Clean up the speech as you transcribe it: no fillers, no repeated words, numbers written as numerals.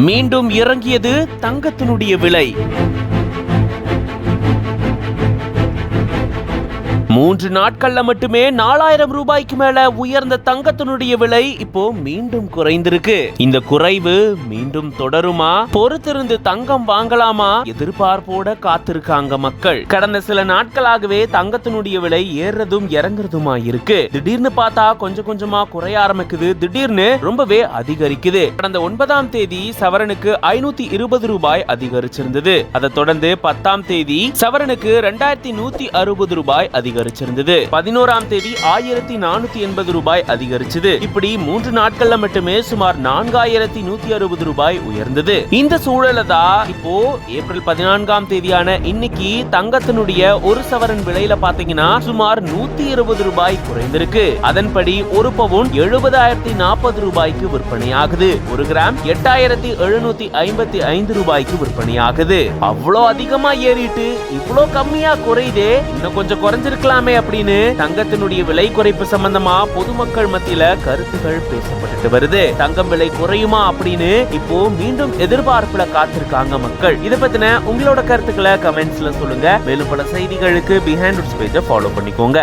மீண்டும் இறங்கியது தங்கத்தினுடைய விலை. 3 நாட்கள்ல மட்டுமே 4000 ரூபாய்க்கு மேல உயர்ந்த தங்கத்தினுடைய விலை இப்போ மீண்டும் குறைந்திருக்கு. இந்த குறைவு மீண்டும் தொடருமா? பொறுத்திருந்து தங்கம் வாங்கலாமா? எதிர்பார்ப்போட காத்திருக்காங்க மக்கள். கடந்த சில நாட்களாகவே தங்கத்தினுடைய விலை ஏறதும் இறங்குறதுமா இருக்கு. திடீர்னு பார்த்தா கொஞ்சம் கொஞ்சமா குறைய ஆரம்பிக்குது, திடீர்னு ரொம்பவே அதிகரிக்குது. கடந்த 9ஆம் தேதி சவரனுக்கு 520 ரூபாய் அதிகரிச்சிருந்தது. அதை தொடர்ந்து 10ஆம் தேதி சவரனுக்கு 2160 ரூபாய் அதிகரிச்சிருந்தது. 11ஆம் தேதி 1480 ரூபாய் அதிகரிச்சது. இப்படி 3 நாட்கள்ல மட்டுமே சுமார் 4160 ரூபாய் உயர்ந்தது. இந்த சூழல தான் இப்போ ஏப்ரல் 14ஆம் தேதியான இன்னைக்கு தங்கத்தினுடைய ஒரு சவரன் விலையில பாத்தீங்கன்னா சுமார் 120 ரூபாய் குறைந்திருக்கு. அதன்படி ஒரு பவுன் 70,040 ரூபாய்க்கு விற்பனையாகுது. ஒரு கிராம் 8755 ரூபாய்க்கு விற்பனையாகுது. அவ்வளோ அதிகமா ஏறிட்டு இவ்வளோ கம்மியா குறையுதே, இன்னும் கொஞ்சம் குறைஞ்சிருக்கலாமே அப்படின்னு தங்கத்தினுடைய விலை குறைப்பு சம்பந்தமா பொதுமக்கள் மத்தியில கருத்துகள் பேசப்பட்டு வருது. தங்கம் விலை குறையுமா அப்படின்னு இப்போ மீண்டும் எதிர்பார்ப்புல காத்திருக்காங்க மக்கள். இத பத்தின உங்களோட கருத்துக்களை கமெண்ட்ஸ்ல சொல்லுங்க. மேலும் பல செய்திகளுக்கு பிஹைண்ட் ரூட்ஸ் பேஜை ஃபாலோ பண்ணிக்கோங்க.